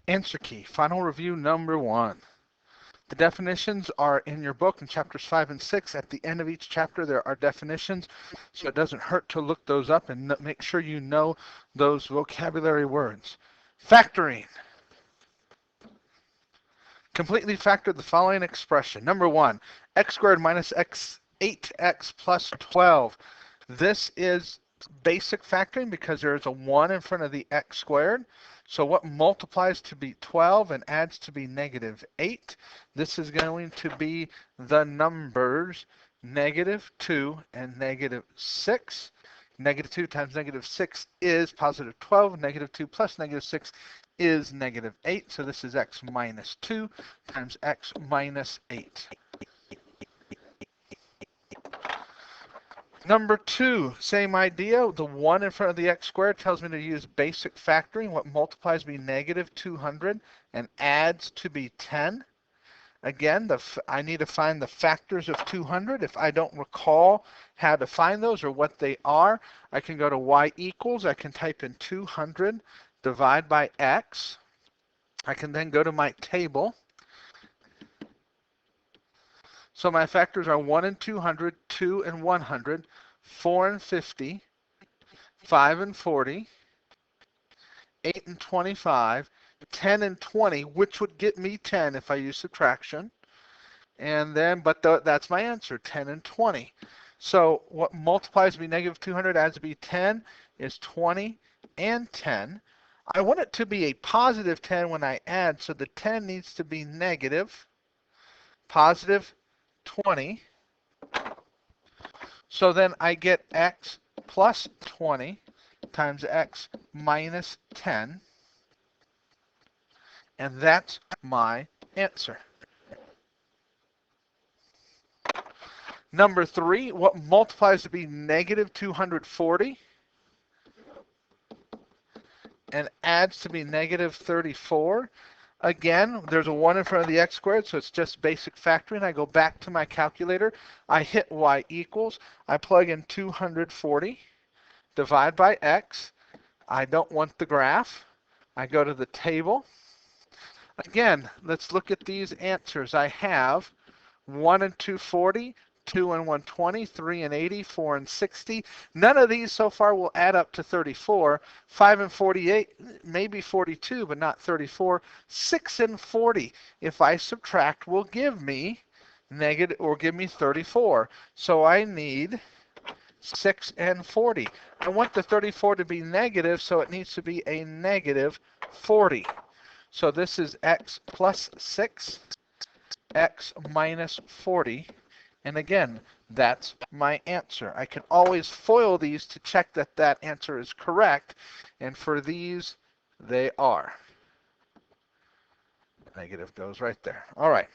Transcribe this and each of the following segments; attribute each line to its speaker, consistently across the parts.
Speaker 1: Answer key, final review number 1. The definitions are in your book in chapters 5 and 6. At the end of each chapter, there are definitions, so it doesn't hurt to look those up and make sure you know those vocabulary words. Factoring. Completely factor the following expression. Number 1, x squared minus 8x plus 12. This is basic factoring because there is a 1 in front of the x squared. So what multiplies to be 12 and adds to be negative 8? This is going to be the numbers negative 2 and negative 6. Negative 2 times negative 6 is positive 12. Negative 2 plus negative 6 is negative 8. So this is x minus 2 times x minus 8. Number 2, same idea. The 1 in front of the x squared tells me to use basic factoring. What multiplies be negative 200 and adds to be 10. Again, I need to find the factors of 200. If I don't recall how to find those or what they are, I can go to y equals. I can type in 200 divide by x. I can then go to my table. So my factors are 1 and 200, 2 and 100, 4 and 50, 5 and 40, 8 and 25, 10 and 20, which would get me 10 if I use subtraction. And then, that's my answer, 10 and 20. So what multiplies me negative 200 adds to be 10 is 20 and 10. I want it to be a positive 10 when I add, so the 10 needs to be negative, positive 20. So then I get x plus 20 times x minus 10. And that's my answer. Number 3, what multiplies to be negative 240 and adds to be negative 34. Again, there's a 1 in front of the x squared, so it's just basic factoring. I go back to my calculator. I hit y equals. I plug in 240, divide by x. I don't want the graph. I go to the table. Again, let's look at these answers. I have 1 and 240, 2 and 120, 3 and 80, 4 and 60. None of these so far will add up to 34. 5 and 48, maybe 42, but not 34. 6 and 40, if I subtract, will give me negative or give me 34. So I need 6 and 40. I want the 34 to be negative, so it needs to be a negative 40. So this is x plus 6, x minus 40. And again, that's my answer. I can always FOIL these to check that that answer is correct. And for these, they are. Negative goes right there. All right.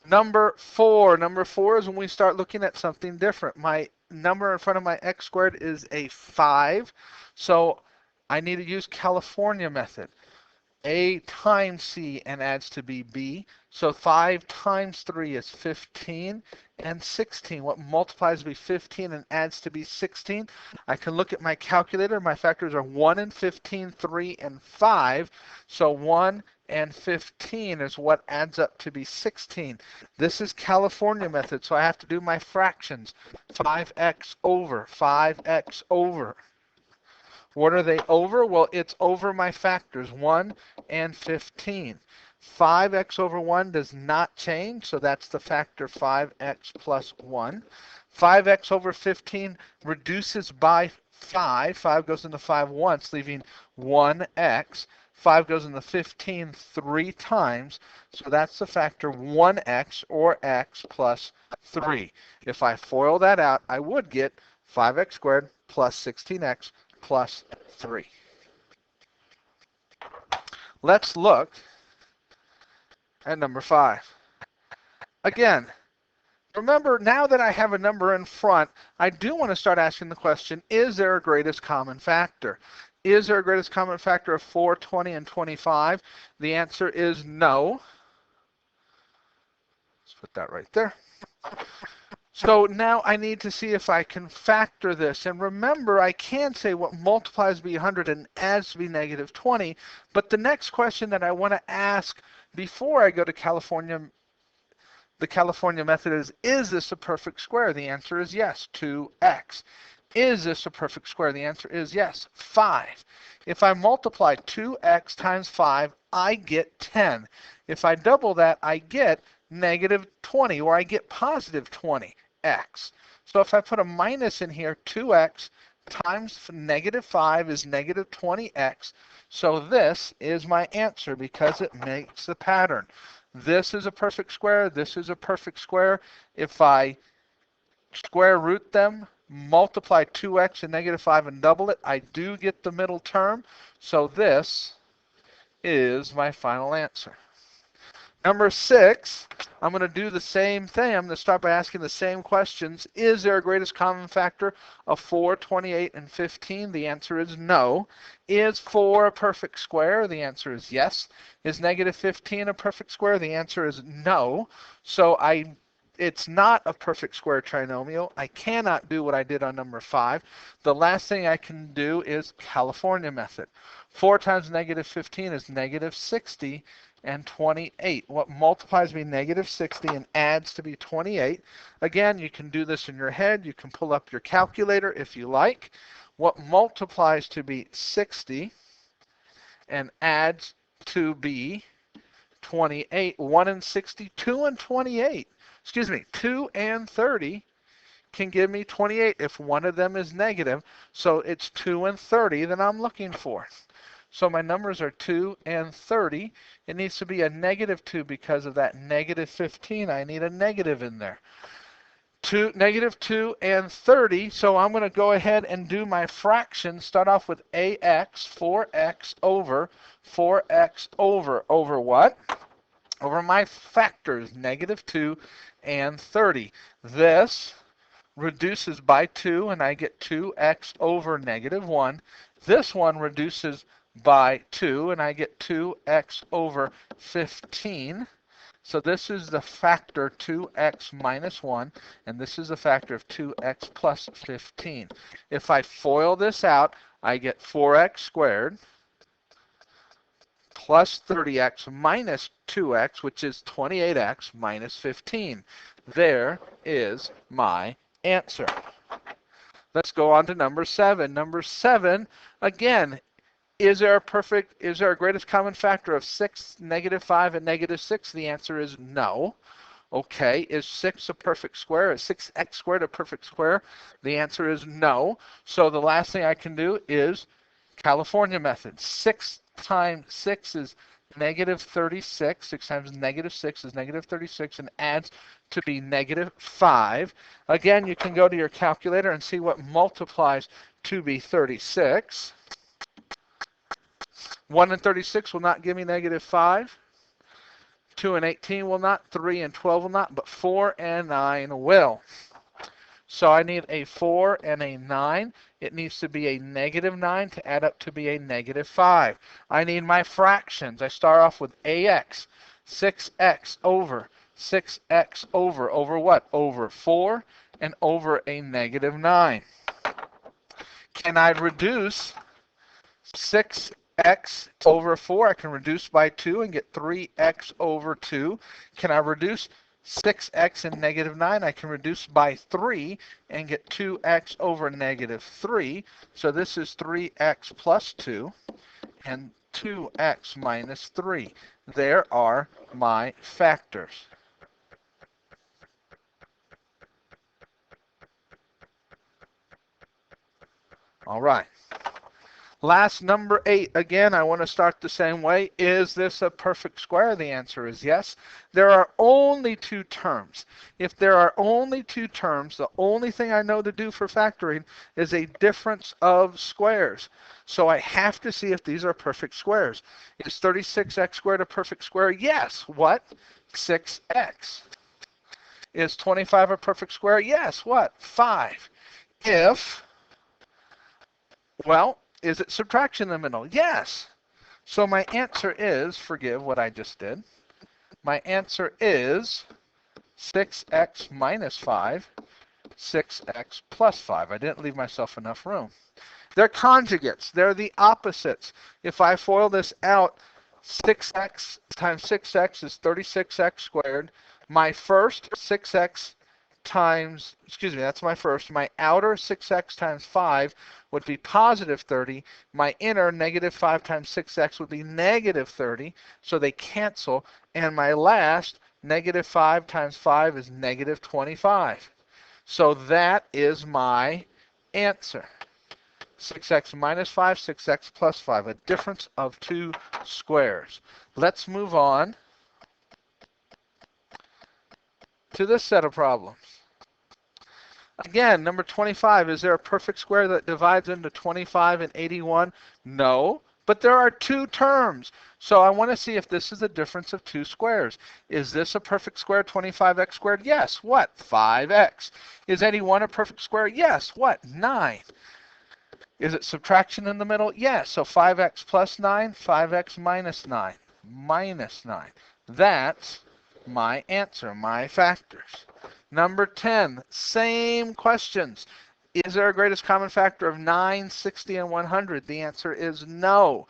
Speaker 1: Number 4. Number 4 is when we start looking at something different. My number in front of my x squared is a 5. So I need to use California method. A times C and adds to be B. So 5 times 3 is 15 and 16. What multiplies to be 15 and adds to be 16? I can look at my calculator. My factors are 1 and 15, 3 and 5. So 1 and 15 is what adds up to be 16. This is California method, so I have to do my fractions. 5x over, 5x over. What are they over? Well, it's over my factors, 1 and 15. 5x over 1 does not change, so that's the factor 5x plus 1. 5x over 15 reduces by 5. 5 goes into 5 once, leaving 1x. 5 goes into 15 3 times, so that's the factor 1x or x plus 3. If I FOIL that out, I would get 5x squared plus 16x plus 3. Let's look at number 5. Again, remember, now that I have a number in front, I do want to start asking the question, is there a greatest common factor? Is there a greatest common factor of 4, 20, and 25? The answer is no. Let's put that right there. So now I need to see if I can factor this. And remember, I can say what multiplies to be 100 and adds to be negative 20. But the next question that I want to ask before I go to the California method is this a perfect square? The answer is yes, 2x. Is this a perfect square? The answer is yes, 5. If I multiply 2x times 5, I get 10. If I double that, I get negative 20, or I get positive 20x. So if I put a minus in here, 2x times negative 5 is negative 20x. So this is my answer because it makes the pattern. This is a perfect square. This is a perfect square. If I square root them, multiply 2x and negative 5 and double it, I do get the middle term. So this is my final answer. Number 6, I'm going to do the same thing. I'm going to start by asking the same questions. Is there a greatest common factor of 4, 28, and 15? The answer is no. Is 4 a perfect square? The answer is yes. Is negative 15 a perfect square? The answer is no. So it's not a perfect square trinomial. I cannot do what I did on number 5. The last thing I can do is California method. 4 times negative 15 is negative 60 and 28. What multiplies to be negative 60 and adds to be 28. Again, you can do this in your head. You can pull up your calculator if you like. What multiplies to be 60 and adds to be 28. 1 and 60, 2 and 28. Excuse me, 2 and 30 can give me 28 if one of them is negative. So it's 2 and 30 that I'm looking for. So my numbers are 2 and 30. It needs to be a negative 2 because of that negative 15. I need a negative in there. Negative 2 and 30. So I'm going to go ahead and do my fraction. Start off with ax, 4x over 4x over what? Over my factors, negative 2 and 30. This reduces by 2, and I get 2x over negative 1. This one reduces by 2, and I get 2x over 15. So this is the factor 2x minus 1, and this is the factor of 2x plus 15. If I FOIL this out, I get 4x squared plus 30x minus 2x, which is 28x minus 15. There is my answer. Let's go on to number 7. Number 7, again, is there a greatest common factor of 6, negative 5, and negative 6? The answer is no. Okay, is 6 a perfect square? Is 6x squared a perfect square? The answer is no. So the last thing I can do is California method. 6 times 6 is negative 36. 6 times negative 6 is negative 36 and adds to be negative 5. Again, you can go to your calculator and see what multiplies to be 36. 1 and 36 will not give me negative 5. 2 and 18 will not. 3 and 12 will not. But 4 and 9 will. So I need a 4 and a 9. It needs to be a negative 9 to add up to be a negative 5. I need my fractions. I start off with ax. 6x over 6x over what? Over 4 and over a negative 9. Can I reduce 6x over 4? I can reduce by 2 and get 3x over 2. Can I reduce 6x and negative 9? I can reduce by 3 and get 2x over negative 3. So this is 3x plus 2 and 2x minus 3. There are my factors. All right. Last, number 8. Again, I want to start the same way. Is this a perfect square? The answer is yes. There are only 2 terms. If there are only 2 terms, the only thing I know to do for factoring is a difference of squares. So I have to see if these are perfect squares. Is 36x squared a perfect square? Yes. What? 6x. Is 25 a perfect square? Yes. What? 5. If, well, is it subtraction in the middle? Yes. So my answer is, forgive what I just did. My answer is 6x minus 5, 6x plus 5. I didn't leave myself enough room. They're conjugates. They're the opposites. If I FOIL this out, 6x times 6x is 36x squared. My first 6x times, excuse me, that's my first. My outer 6x times 5 would be positive 30. My inner negative 5 times 6x would be negative 30. So they cancel. And my last negative 5 times 5 is negative 25. So that is my answer. 6x minus 5, 6x plus 5, a difference of 2 squares. Let's move on to this set of problems. Again, number 25, is there a perfect square that divides into 25 and 81? No, but there are 2 terms. So I want to see if this is a difference of 2 squares. Is this a perfect square, 25x squared? Yes. What? 5x. Is 81 a perfect square? Yes. What? 9. Is it subtraction in the middle? Yes. So 5x plus 9, 5x minus 9. Minus 9. That's my answer, my factors. Number 10, same questions. Is there a greatest common factor of 9, 60, and 100? The answer is no.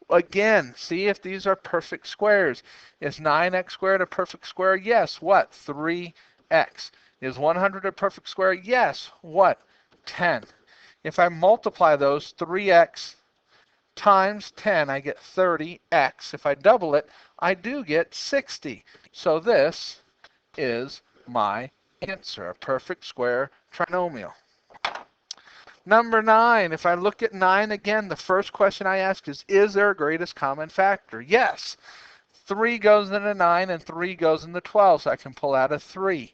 Speaker 1: Again, see if these are perfect squares. Is 9x squared a perfect square? Yes. What? 3x. Is 100 a perfect square? Yes. What? 10. If I multiply those, 3x times 10, I get 30x. If I double it, I do get 60. So this is my answer, a perfect square trinomial. Number 9, if I look at 9 again, the first question I ask is there a greatest common factor? Yes. 3 goes into 9 and 3 goes into 12, so I can pull out a 3.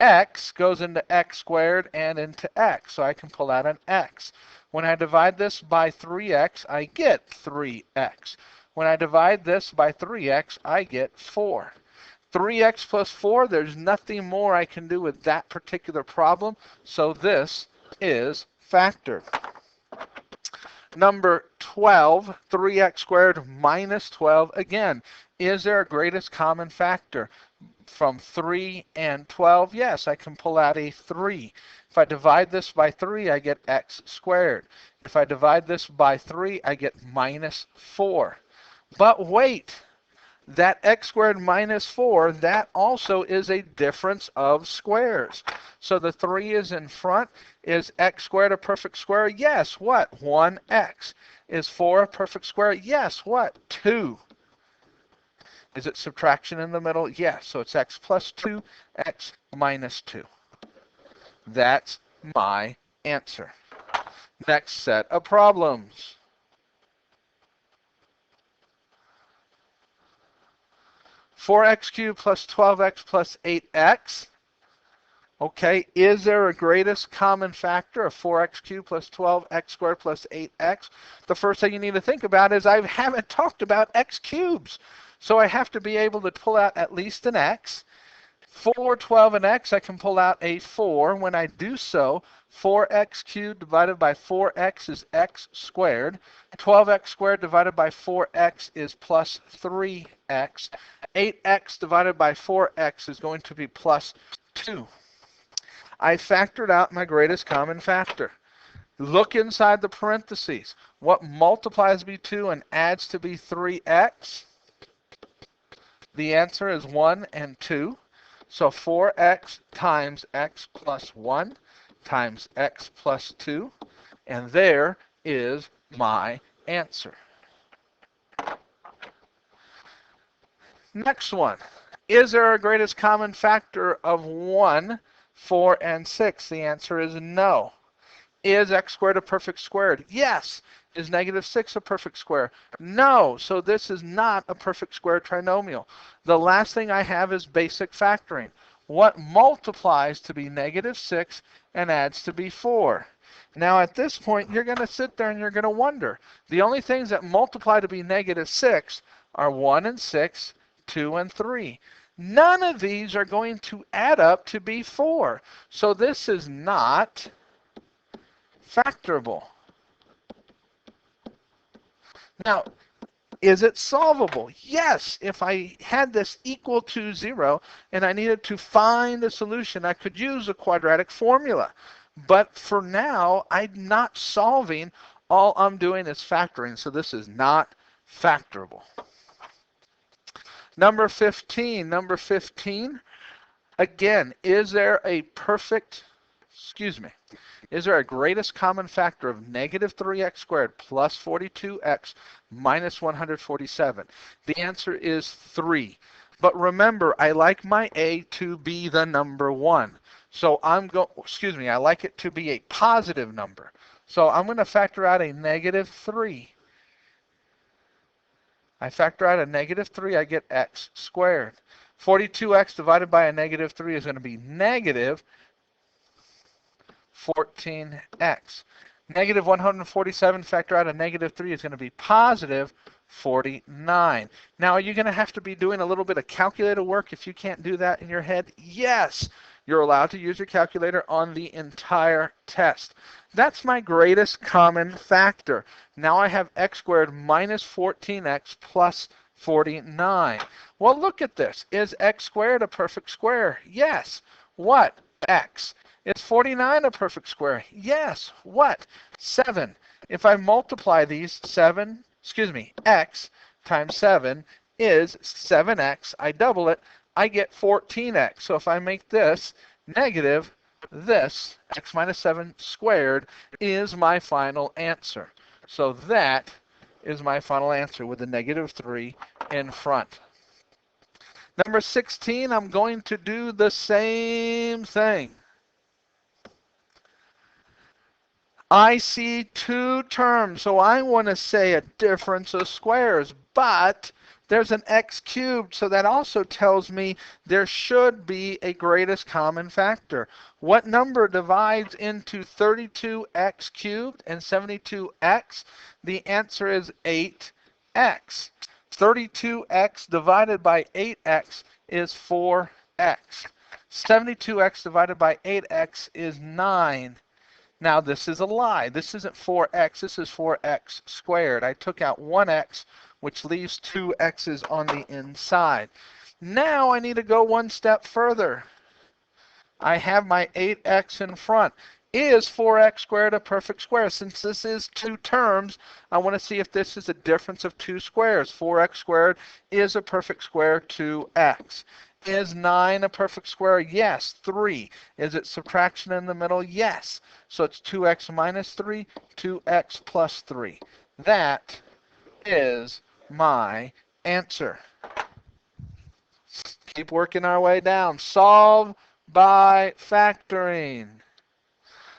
Speaker 1: X goes into x squared and into x, so I can pull out an x. When I divide this by 3x, I get 3x. When I divide this by 3x, I get 4. 3x plus 4, there's nothing more I can do with that particular problem, so this is factored. Number 12, 3x squared minus 12. Again, is there a greatest common factor? From 3 and 12, yes, I can pull out a 3. If I divide this by 3, I get x squared. If I divide this by 3, I get minus 4. But wait, that x squared minus 4, that also is a difference of squares. So the 3 is in front. Is x squared a perfect square? Yes. What? 1x. Is 4 a perfect square? Yes. What? 2. Is it subtraction in the middle? Yes. So it's x plus 2, x minus 2. That's my answer. Next set of problems. Four x cubed plus 12x plus 8x. Okay, is there a greatest common factor of 4x cubed plus 12x squared plus 8x? The first thing you need to think about is I haven't talked about x cubes. So I have to be able to pull out at least an x. 4, 12, and x, I can pull out a 4. When I do so, 4x cubed divided by 4x is x squared. 12x squared divided by 4x is plus 3x. 8x divided by 4x is going to be plus 2. I factored out my greatest common factor. Look inside the parentheses. What multiplies to be 2 and adds to be 3x? The answer is 1 and 2. So 4x times x plus 1 times x plus 2. And there is my answer. Next one. Is there a greatest common factor of 1, 4, and 6? The answer is no. Is x squared a perfect square? Yes. Is negative 6 a perfect square? No. So this is not a perfect square trinomial. The last thing I have is basic factoring. What multiplies to be negative 6 and adds to be 4? Now at this point, you're going to sit there and you're going to wonder. The only things that multiply to be negative 6 are 1 and 6, 2 and 3. None of these are going to add up to be 4. So this is not factorable. Now, Is it solvable? Yes. If I had this equal to 0 and I needed to find a solution, I could use a quadratic formula. But for now, I'm not solving. All I'm doing is factoring, so this is not factorable. Number 15. Number 15. Again, is there a greatest common factor of negative 3x squared plus 42x minus 147? The answer is 3. But remember, I like my a to be the number 1. So I like it to be a positive number. So I'm going to factor out a negative 3. I factor out a negative 3, I get x squared. 42x divided by a negative 3 is going to be negative 14x. Negative 147, factor out a negative 3 is going to be positive 49. Now, are you going to have to be doing a little bit of calculator work if you can't do that in your head? Yes, you're allowed to use your calculator on the entire test. That's my greatest common factor. Now I have x squared minus 14x plus 49. Well, look at this. Is x squared a perfect square? Yes. What? X. Is 49 a perfect square? Yes. What? 7. If I multiply these, x times 7 is 7x. I double it, I get 14x. So if I make this negative, this, x minus 7 squared, is my final answer. So that is my final answer with a negative 3 in front. Number 16, I'm going to do the same thing. I see two terms, so I want to say a difference of squares, but there's an x cubed, so that also tells me there should be a greatest common factor. What number divides into 32x cubed and 72x? The answer is 8x. 32x divided by 8x is 4x. 72x divided by 8x is 9. Now this is a lie. This isn't 4x, this is 4x squared. I took out 1x, which leaves 2 x's on the inside. Now I need to go one step further. I have my 8x in front. Is 4x squared a perfect square? Since this is two terms, I want to see if this is a difference of two squares. 4x squared is a perfect square to x. Is 9 a perfect square? Yes. 3. Is it subtraction in the middle? Yes. So it's 2x minus 3, 2x plus 3. That is my answer. Keep working our way down. Solve by factoring.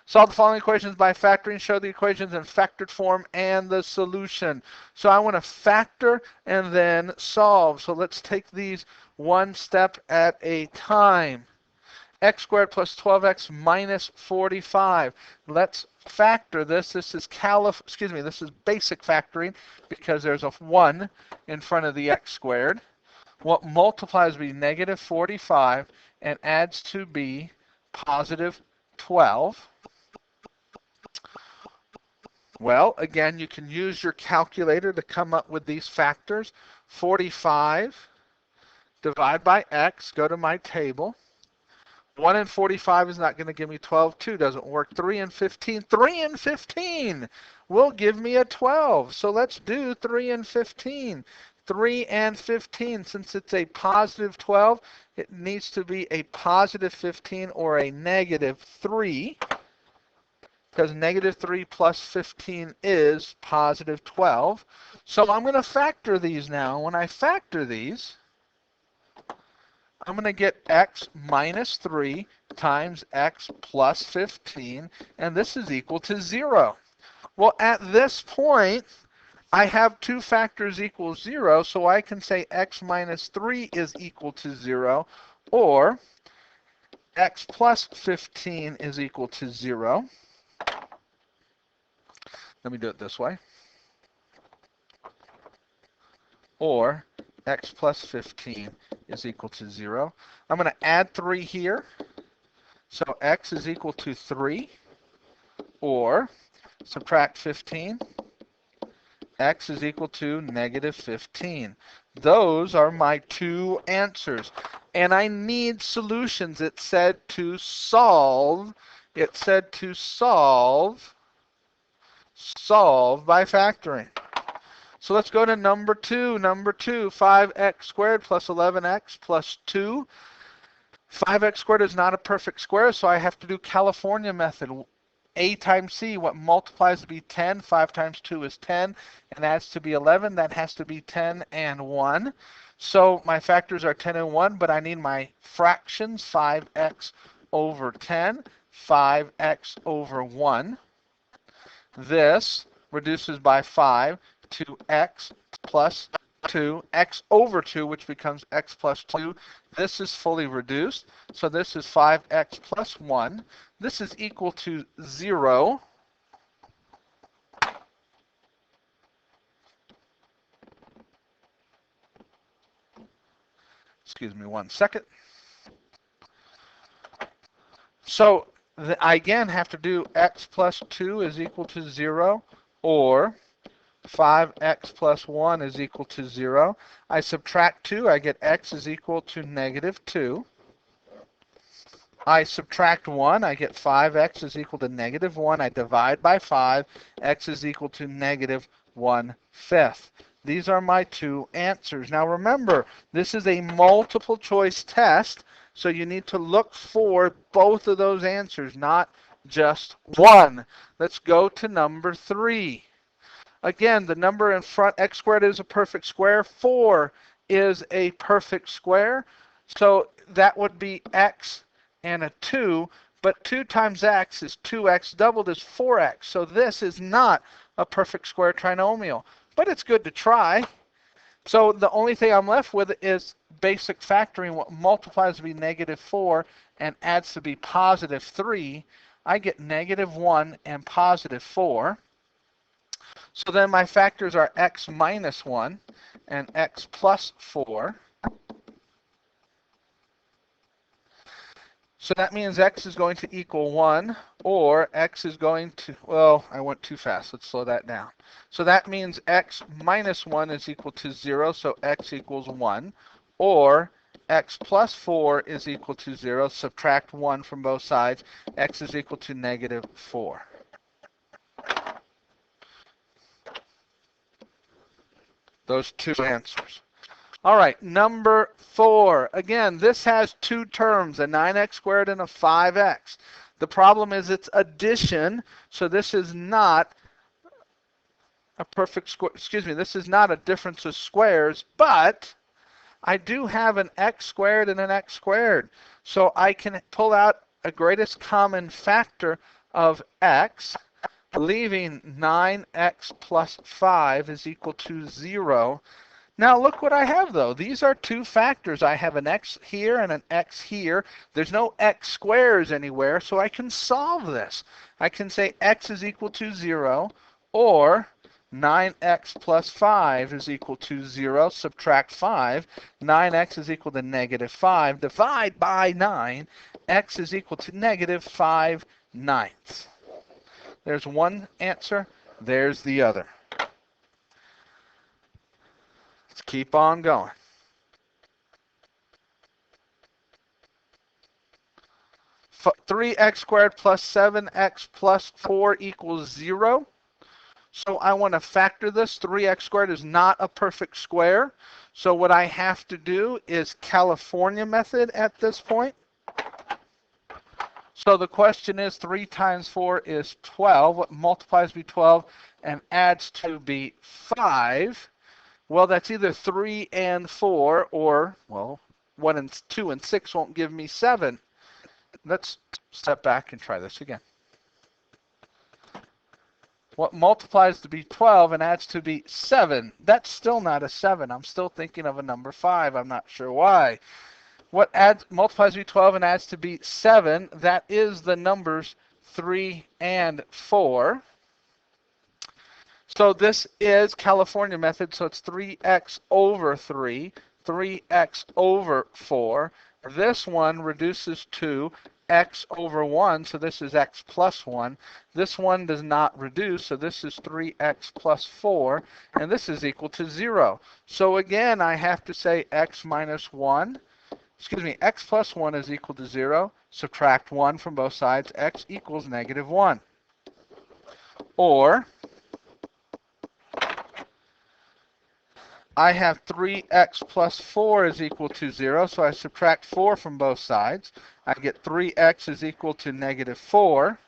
Speaker 1: Solve the following equations by factoring. Show the equations in factored form and the solution. So I want to factor and then solve. So let's take these one step at a time. X squared plus 12x minus 45. Let's factor this. This is basic factoring because there's a 1 in front of the x squared. What multiplies will be negative 45 and adds to be positive 12. Well, again, you can use your calculator to come up with these factors. 45 divide by x, go to my table. 1 and 45 is not going to give me 12. 2 doesn't work. 3 and 15. 3 and 15 will give me a 12. So let's do 3 and 15. 3 and 15, since it's a positive 12, it needs to be a positive 15 or a negative 3. Because negative 3 plus 15 is positive 12. So I'm going to factor these now. When I factor these, I'm going to get x minus 3 times x plus 15, and this is equal to 0. Well, at this point, I have two factors equal 0, so I can say x minus 3 is equal to 0, or x plus 15 is equal to 0. Let me do it this way. Or x plus 15 is equal to 0. I'm going to add 3 here. So x is equal to 3. Or subtract 15. x is equal to negative 15. Those are my two answers. And I need solutions. It said to solve by factoring. So let's go to number 2. Number 2, 5x squared plus 11x plus 2. 5x squared is not a perfect square, so I have to do California method. A times C, what multiplies to be 10, 5 times 2 is 10, and adds to be 11, that has to be 10 and 1. So my factors are 10 and 1, but I need my fractions, 5x over 10, 5x over 1. This reduces by 5 to x plus 2, x over 2, which becomes x plus 2. This is fully reduced, so this is 5x plus 1. This is equal to 0. Excuse me 1 second. So I again have to do x plus 2 is equal to 0, or 5x plus 1 is equal to 0. I subtract 2, I get x is equal to negative 2. I subtract 1, I get 5x is equal to negative 1. I divide by 5, x is equal to negative 1/5. These are my two answers. Now remember, this is a multiple choice test, so you need to look for both of those answers, not just one. Let's go to number 3. Again, the number in front, x squared is a perfect square. 4 is a perfect square. So that would be x and a 2. But 2 times x is 2x, doubled is 4x. So this is not a perfect square trinomial. But it's good to try. So the only thing I'm left with is basic factoring. What multiplies to be negative 4 and adds to be positive 3. I get negative 1 and positive 4. So then my factors are x minus 1 and x plus 4. So that means x is going to equal 1, or x is going to, well, I went too fast. Let's slow that down. So that means x minus 1 is equal to 0, so x equals 1, or x plus 4 is equal to 0. Subtract 1 from both sides. X is equal to negative 4. Those two answers. All right, number 4. Again, this has two terms, a 9x squared and a 5x. The problem is it's addition, so this is not a perfect square. Excuse me, this is not a difference of squares, but I do have an x squared and an x squared. So I can pull out a greatest common factor of x, leaving 9x plus 5 is equal to 0. Now look what I have though. These are two factors. I have an x here and an x here. There's no x squares anywhere, so I can solve this. I can say x is equal to 0, or 9x plus 5 is equal to 0. Subtract 5. 9x is equal to negative 5. Divide by 9. X is equal to negative 5/9. There's one answer. There's the other. Let's keep on going. F 3x squared plus 7x plus 4 equals 0. So I want to factor this. 3x squared is not a perfect square. So what I have to do is California method at this point. So the question is 3 times 4 is 12. What multiplies be 12 and adds to be 5? Well, that's either 3 and 4, or, well, 1 and 2 and 6 won't give me 7. Let's step back and try this again. What multiplies to be 12 and adds to be 7? That's still not a 7. I'm still thinking of a number 5. I'm not sure why. What multiplies to be 12 and adds to be 7? That is the numbers 3 and 4. So this is California method, so it's 3x over 3, 3x over 4. This one reduces to x over 1, so this is x plus 1. This one does not reduce, so this is 3x plus 4, and this is equal to 0. So again, I have to say x minus 1, excuse me, x plus 1 is equal to 0. Subtract 1 from both sides, x equals negative 1. Or I have 3x plus 4 is equal to 0, so I subtract 4 from both sides. I get 3x is equal to negative 4.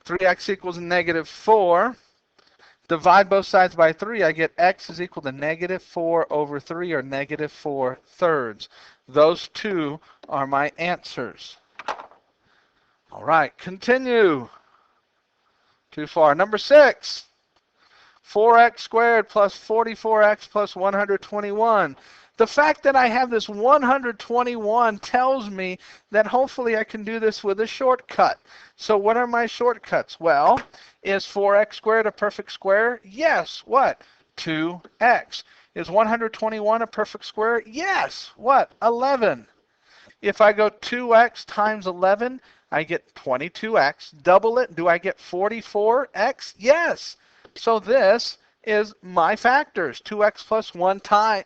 Speaker 1: 3x equals negative 4. Divide both sides by 3, I get x is equal to negative 4 over 3, or negative 4 thirds. Those two are my answers. All right, continue. Too far. Number 6. 4x squared plus 44x plus 121. The fact that I have this 121 tells me that hopefully I can do this with a shortcut. So what are my shortcuts? Well, is 4x squared a perfect square? Yes. What? 2x. Is 121 a perfect square? Yes. What? 11. If I go 2x times 11, I get 22x. Double it, do I get 44x? Yes. So this is my factors. 2x plus 1 times,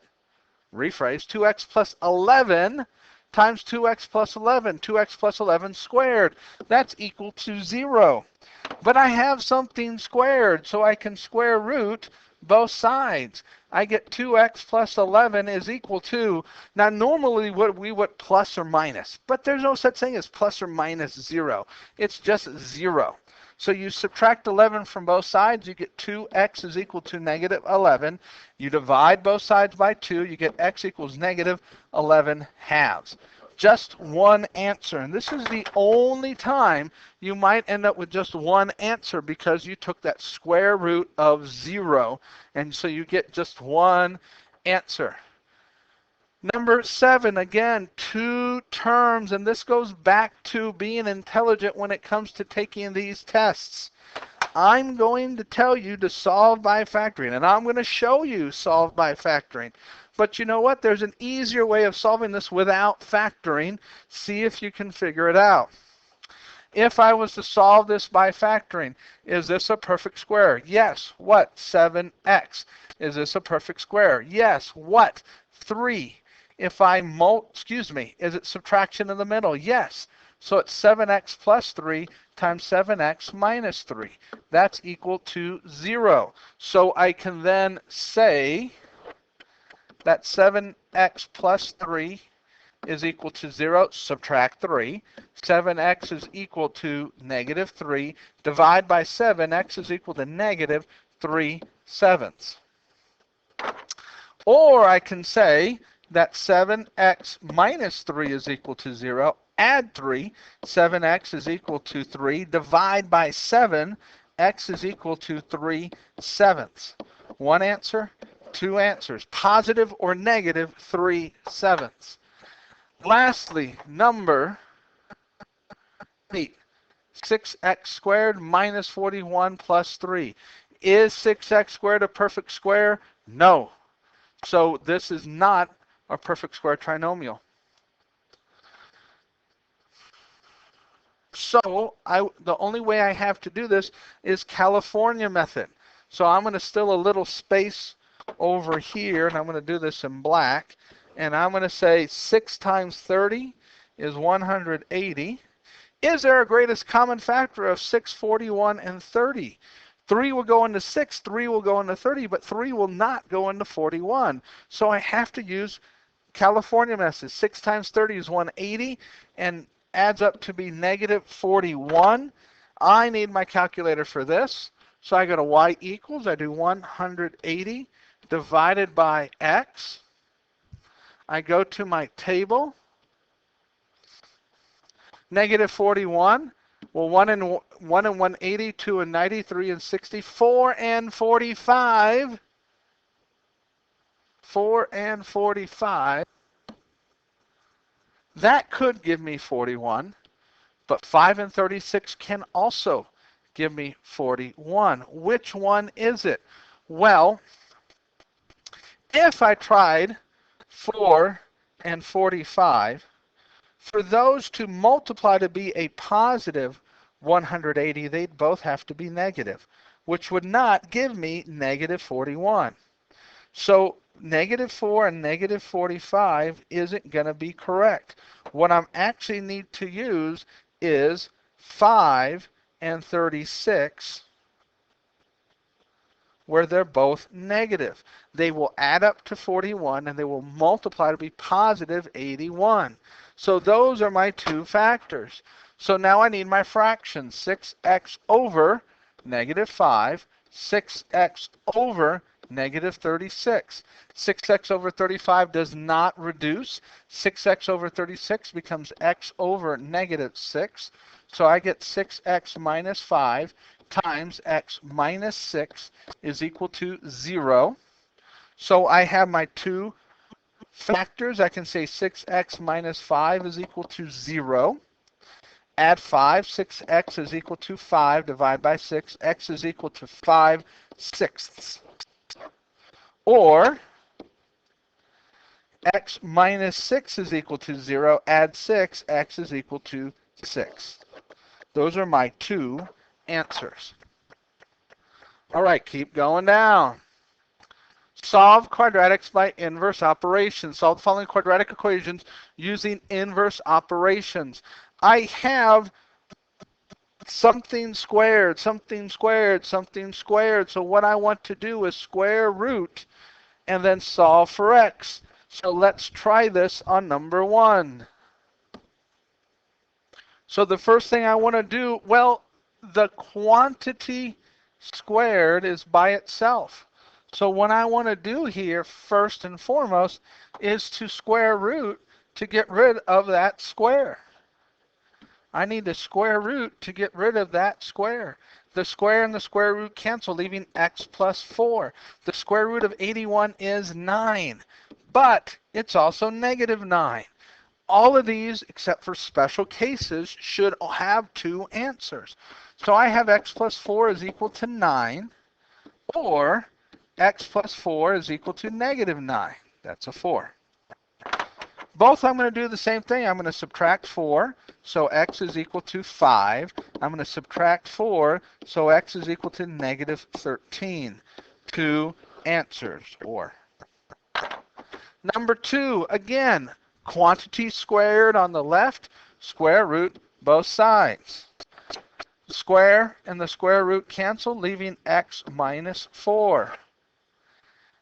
Speaker 1: rephrase, 2x plus 11 times 2x plus 11. 2x plus 11 squared. That's equal to 0. But I have something squared, so I can square root both sides. I get 2x plus 11 is equal to, now normally we would plus or minus, but there's no such thing as plus or minus 0. It's just 0. So you subtract 11 from both sides, you get 2x is equal to negative 11. You divide both sides by 2, you get x equals negative 11 halves. Just one answer. And this is the only time you might end up with just one answer, because you took that square root of 0. And so you get just one answer. Number 7, again, 2 terms, and this goes back to being intelligent when it comes to taking these tests. I'm going to tell you to solve by factoring, and I'm going to show you solve by factoring. But you know what? There's an easier way of solving this without factoring. See if you can figure it out. If I was to solve this by factoring, is this a perfect square? Yes. What? 7x. Is this a perfect square? Yes. What? 3. If I is it subtraction in the middle? Yes. So it's 7x plus 3 times 7x minus 3. That's equal to 0. So I can then say that 7x plus 3 is equal to 0. Subtract 3. 7x is equal to negative 3. Divide by 7. X is equal to negative 3/7. Or I can say that 7x minus 3 is equal to 0. Add 3. 7x is equal to 3. Divide by 7. X is equal to 3/7. One answer, two answers. Positive or negative 3/7. Lastly, number 8. 6x squared minus 41 plus 3. Is 6x squared a perfect square? No. So this is not a perfect square trinomial. So the only way I have to do this is California method. So I'm going to still a little space over here, and I'm going to do this in black. And I'm going to say 6 times 30 is 180. Is there a greatest common factor of 6, 41, and 30? 3 will go into 6, 3 will go into 30, but 3 will not go into 41. So I have to use California method. 6 times 30 is 180 and adds up to be negative 41. I need my calculator for this. So I go to y equals, I do 180 divided by x. I go to my table. Negative 41. Well, 1 and 180, 2 and 90, 3 and 60, 4 and 45. 4 and 45. That could give me 41, but 5 and 36 can also give me 41. Which one is it? Well, if I tried 4 and 45, For those to multiply to be a positive 180, they'd both have to be negative, which would not give me negative 41. So negative 4 and negative 45 isn't going to be correct. What I actually need to use is 5 and 36, where they're both negative. They will add up to 41 and they will multiply to be positive 81. So those are my two factors. So now I need my fractions. 6x over negative 5, 6x over negative 36. 6x over 35 does not reduce. 6x over 36 becomes x over negative 6. So I get 6x minus 5 times x minus 6 is equal to 0. So I have my two factors. I can say 6x minus 5 is equal to 0. Add 5, 6x is equal to 5, divide by 6, x is equal to 5/6. Or x minus 6 is equal to 0, add 6, x is equal to 6. Those are my two answers. All right, keep going down. Solve quadratics by inverse operations. Solve the following quadratic equations using inverse operations. I have something squared, something squared, something squared. So what I want to do is square root and then solve for x. So let's try this on number 1. So the first thing I want to do, well, the quantity squared is by itself. So what I want to do here, first and foremost, is to square root to get rid of that square. I need to square root to get rid of that square. The square and the square root cancel, leaving x plus 4. The square root of 81 is 9, but it's also negative 9. All of these, except for special cases, should have two answers. So I have x plus 4 is equal to 9, or x plus 4 is equal to negative 9. That's a 4. Both I'm going to do the same thing. I'm going to subtract 4, so x is equal to 5. I'm going to subtract 4, so x is equal to negative 13. Two answers, or. Number 2, again, quantity squared on the left, square root both sides. Square and the square root cancel, leaving x minus 4.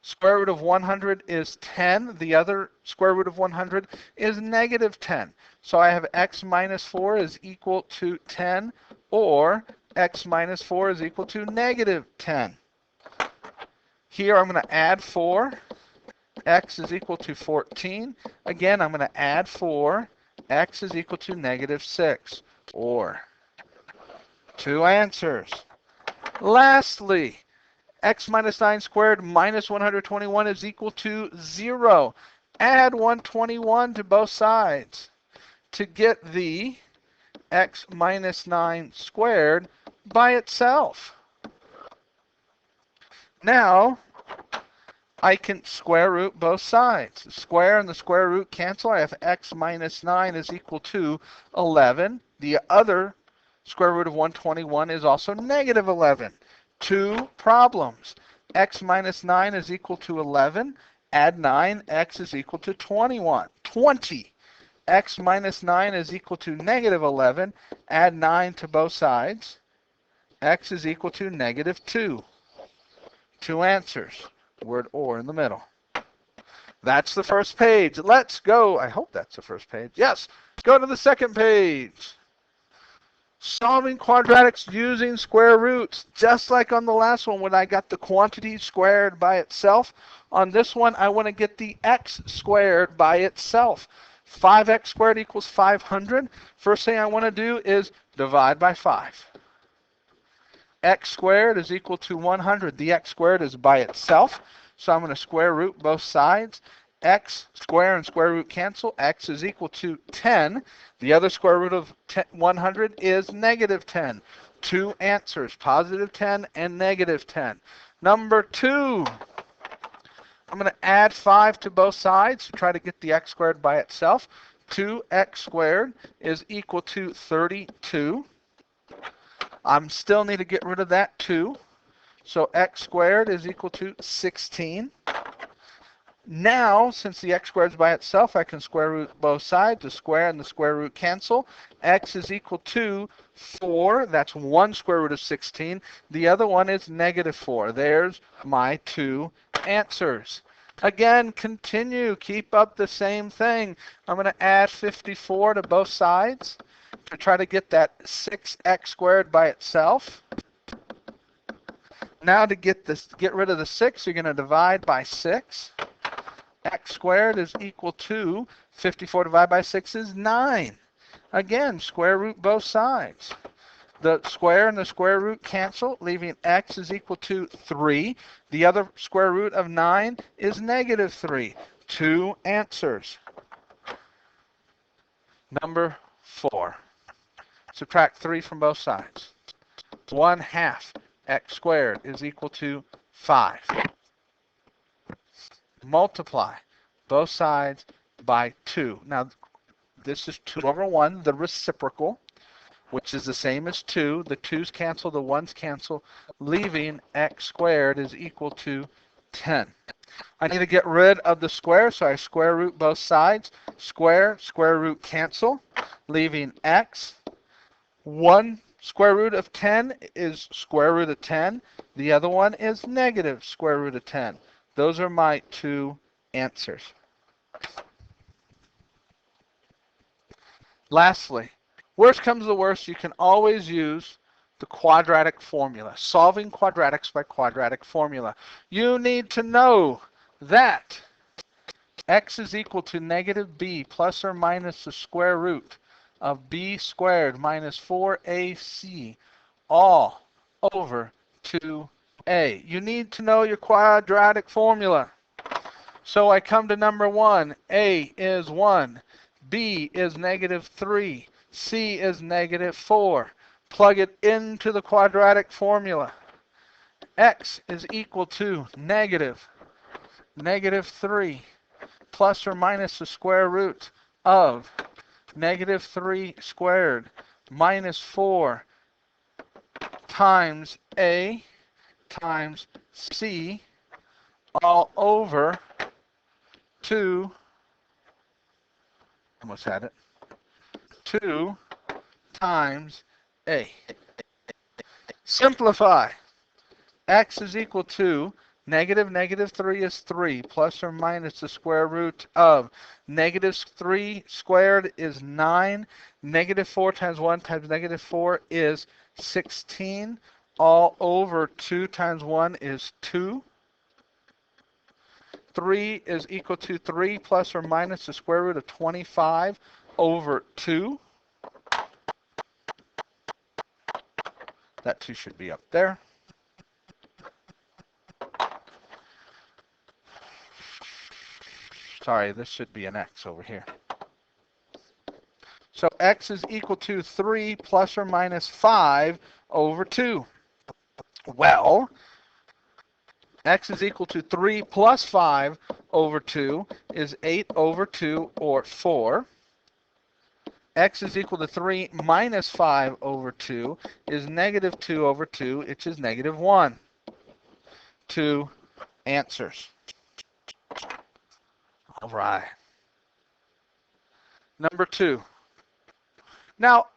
Speaker 1: Square root of 100 is 10. The other square root of 100 is negative 10. So I have x minus 4 is equal to 10, or x minus 4 is equal to negative 10. Here I'm going to add 4. X is equal to 14. Again, I'm going to add 4. X is equal to negative 6, or. Two answers. Lastly, x minus 9 squared minus 121 is equal to 0. Add 121 to both sides to get the x minus 9 squared by itself. Now, I can square root both sides. The square and the square root cancel. I have x minus 9 is equal to 11. The other square root of 121 is also negative 11. Two problems. X minus 9 is equal to 11. Add 9. X is equal to 21. 20. X minus 9 is equal to negative 11. Add 9 to both sides. X is equal to negative 2. Two answers. Word or in the middle. That's the first page. Let's go. I hope that's the first page. Yes. Go to the second page. Solving quadratics using square roots. Just like on the last one when I got the quantity squared by itself. On this one, I want to get the x squared by itself. 5x squared equals 500. First thing I want to do is divide by 5. X squared is equal to 100. The x squared is by itself, so I'm going to square root both sides. X square and square root cancel. X is equal to 10. The other square root of 100 is negative 10. Two answers, positive 10 and negative 10. Number 2, I'm going to add 5 to both sides to try to get the x squared by itself. 2x squared is equal to 32. I still need to get rid of that 2. So x squared is equal to 16. Now, since the x squared is by itself, I can square root both sides. The square and the square root cancel. X is equal to 4. That's one square root of 16. The other one is negative 4. There's my two answers. Again, continue. Keep up the same thing. I'm going to add 54 to both sides to try to get that 6x squared by itself. Now to get rid of the 6, you're going to divide by 6. X squared is equal to 54 divided by 6 is 9. Again, square root both sides. The square and the square root cancel, leaving x is equal to 3. The other square root of 9 is negative 3. Two answers. Number 4. Subtract 3 from both sides. 1/2 x squared is equal to 5. Multiply both sides by 2. Now, this is 2 over 1, the reciprocal, which is the same as 2. The 2's cancel, the 1's cancel, leaving x squared is equal to 10. I need to get rid of the square, so I square root both sides. Square, square root cancel, leaving x. 1 square root of 10 is square root of 10. The other one is negative square root of 10. Those are my two answers. Lastly, worst comes to worst, you can always use the quadratic formula. Solving quadratics by quadratic formula. You need to know that x is equal to negative b plus or minus the square root of b squared minus 4ac all over 2a. You need to know your quadratic formula. So I come to number 1. A is 1. B is negative 3. C is negative 4. Plug it into the quadratic formula. X is equal to negative 3 plus or minus the square root of negative 3 squared minus 4 times A times C all over 2, almost had it, 2 times A. Simplify. X is equal to negative 3 is 3 plus or minus the square root of negative 3 squared is 9. Negative 4 times 1 times negative 4 is 16. All over 2 times 1 is 2. 3 is equal to 3 plus or minus the square root of 25 over 2. That 2 should be up there. Sorry, this should be an x over here. So x is equal to 3 plus or minus 5 over 2. Well, x is equal to 3 plus 5 over 2 is 8 over 2, or 4. X is equal to 3 minus 5 over 2 is negative 2 over 2, which is negative 1. Two answers. All right. Number 2. Now,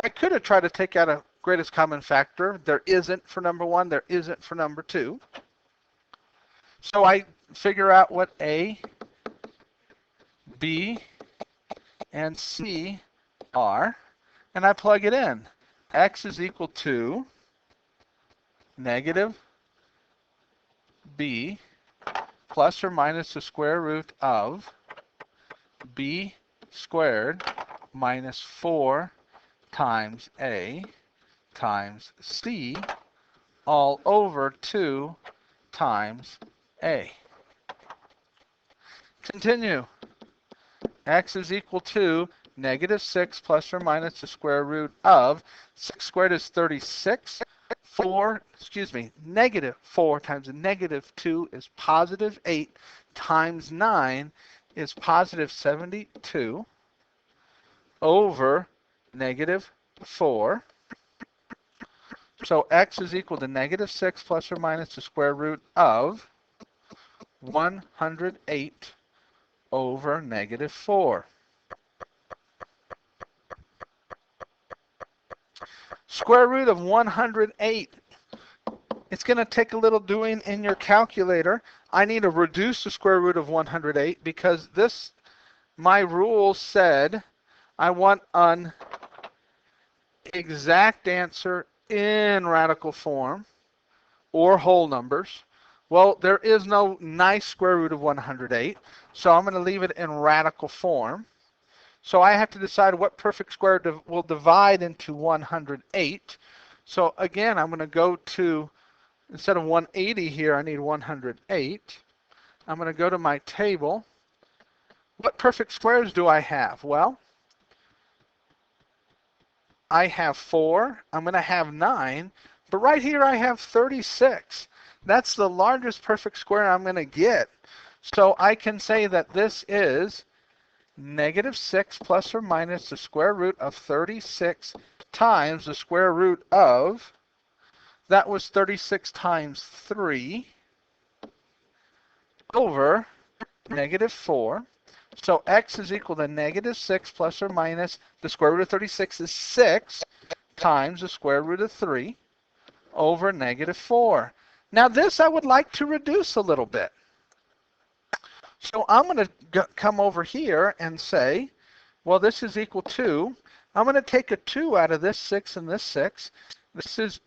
Speaker 1: I could have tried to take out a greatest common factor. There isn't for number 1. There isn't for number 2. So I figure out what A, B, and C are, and I plug it in. X is equal to negative B plus or minus the square root of B squared minus 4 times A times C all over 2 times A. Continue. X is equal to negative 6 plus or minus the square root of 6 squared is 36. Negative 4 times negative 2 is positive 8 times 9 is positive 72 over negative 4. So x is equal to negative 6 plus or minus the square root of 108 over negative 4. Square root of 108. It's going to take a little doing in your calculator. I need to reduce the square root of 108 because my rule said I want an exact answer in radical form or whole numbers. Well, there is no nice square root of 108, so I'm going to leave it in radical form. So I have to decide what perfect square will divide into 108. So again, I'm going to go to, instead of 180 here, I need 108. I'm going to go to my table. What perfect squares do I have? Well, I have 4. I'm going to have 9. But right here I have 36. That's the largest perfect square I'm going to get. So I can say that this is negative 6 plus or minus the square root of 36 times the square root of, that was 36 times 3 over negative 4. So x is equal to negative 6 plus or minus the square root of 36 is 6 times the square root of 3 over negative 4. Now this I would like to reduce a little bit. So I'm going to come over here and say, well, this is equal to, I'm going to take a 2 out of this 6 and this 6. This is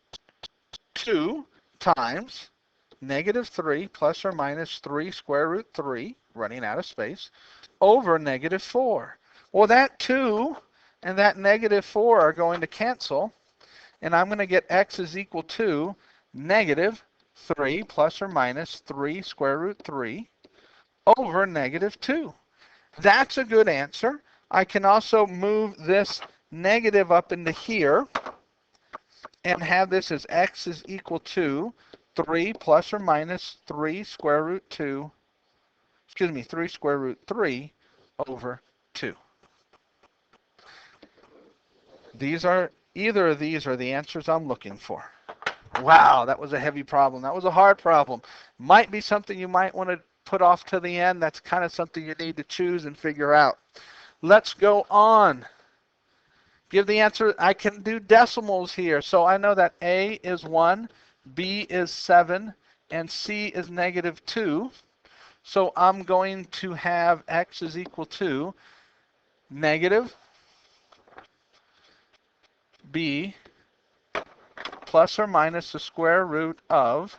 Speaker 1: 2 times negative 3 plus or minus 3 square root 3, running out of space, over negative 4. Well, that 2 and that negative 4 are going to cancel, and I'm going to get x is equal to negative 3 plus or minus 3 square root 3 over negative 2. That's a good answer. I can also move this negative up into here and have this as x is equal to 3 plus or minus 3 square root 2, 3 square root 3 over 2. Either of these are the answers I'm looking for. Wow, that was a heavy problem. That was a hard problem. Might be something you might want to put off to the end. That's kind of something you need to choose and figure out. Let's go on. Give the answer. I can do decimals here. So I know that A is 1, B is 7, and C is negative 2. So I'm going to have x is equal to negative B plus or minus the square root of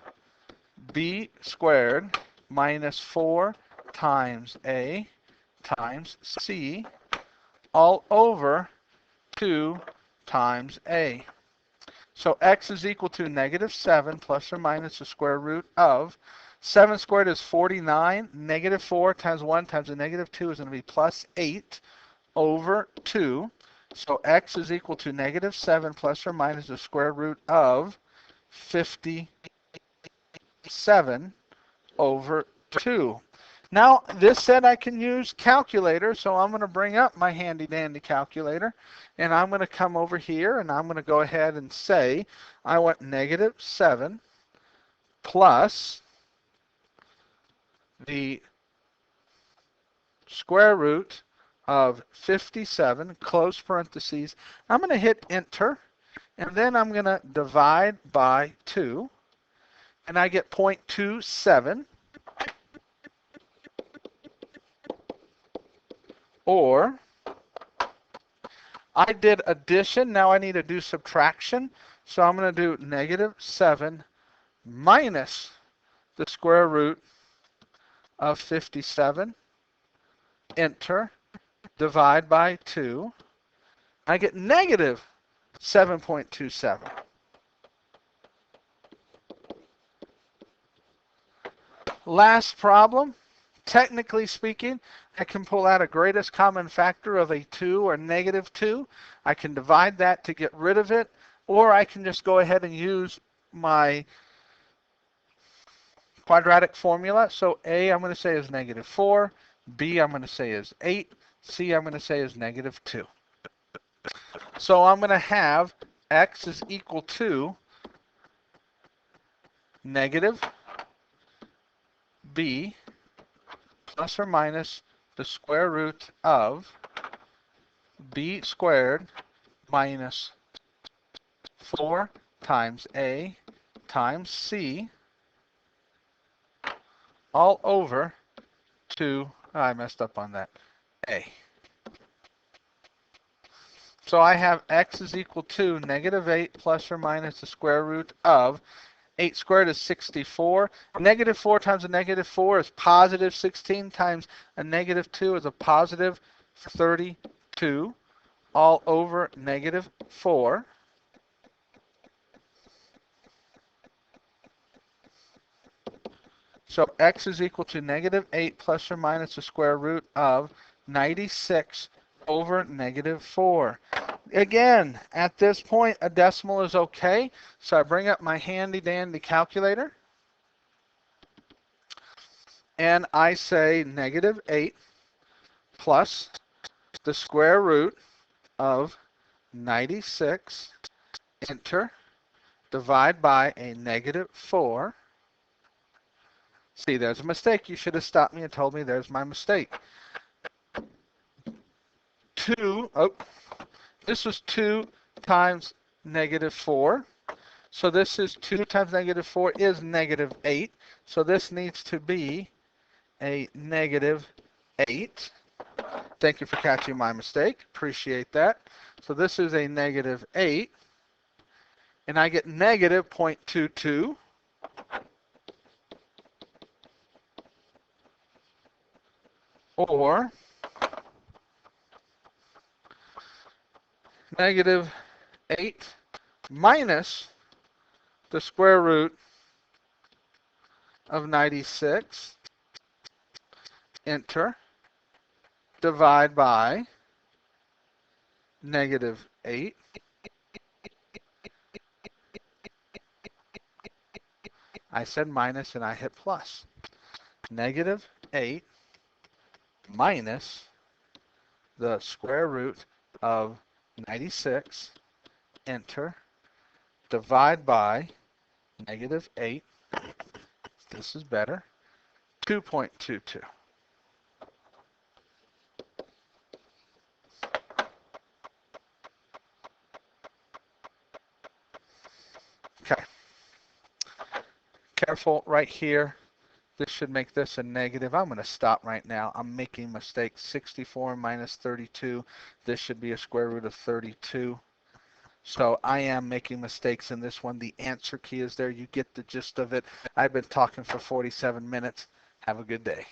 Speaker 1: B squared minus 4 times A times C all over 2 times A. So x is equal to negative 7 plus or minus the square root of 7 squared is 49. Negative 4 times 1 times a negative 2 is going to be plus 8 over 2. So x is equal to negative 7 plus or minus the square root of 57 over 2. Now, this said I can use calculator, so I'm going to bring up my handy-dandy calculator, and I'm going to come over here, and I'm going to go ahead and say I want negative 7 plus the square root of 57, close parentheses. I'm going to hit enter, and then I'm going to divide by 2, and I get 0.27, or I did addition, now I need to do subtraction, so I'm going to do negative 7 minus the square root of 57, enter, divide by 2, I get negative 7.27. Last problem. Technically speaking, I can pull out a greatest common factor of a 2 or negative 2. I can divide that to get rid of it, or I can just go ahead and use my quadratic formula. So A, I'm going to say is negative 4, B I'm going to say is 8. C I'm going to say is negative 2. So I'm going to have x is equal to negative b plus or minus the square root of b squared minus 4 times a times c all over 2, I messed up on that, a. So I have x is equal to negative 8 plus or minus the square root of 8 squared is 64. Negative 4 times a negative 4 is positive 16 times a negative 2 is a positive 32 all over negative 4. So x is equal to negative 8 plus or minus the square root of 96 over negative 4. Again, at this point, a decimal is okay. So I bring up my handy dandy calculator. And I say negative 8 plus the square root of 96, enter, divide by a negative 4. See, there's a mistake. You should have stopped me and told me there's my mistake. 2, oh, this was 2 times negative 4. So this is 2 times negative 4 is negative 8. So this needs to be a negative 8. Thank you for catching my mistake. Appreciate that. So this is a negative 8. And I get negative 0.22. Or negative 8 minus the square root of 96, enter, divide by negative 8. I said minus and I hit plus. Negative 8 minus the square root of 96, enter, divide by negative 8. This is better. 2.22. Okay. Careful right here. This should make this a negative. I'm going to stop right now. I'm making mistakes. 64 minus 32. This should be a square root of 32. So I am making mistakes in this one. The answer key is there. You get the gist of it. I've been talking for 47 minutes. Have a good day.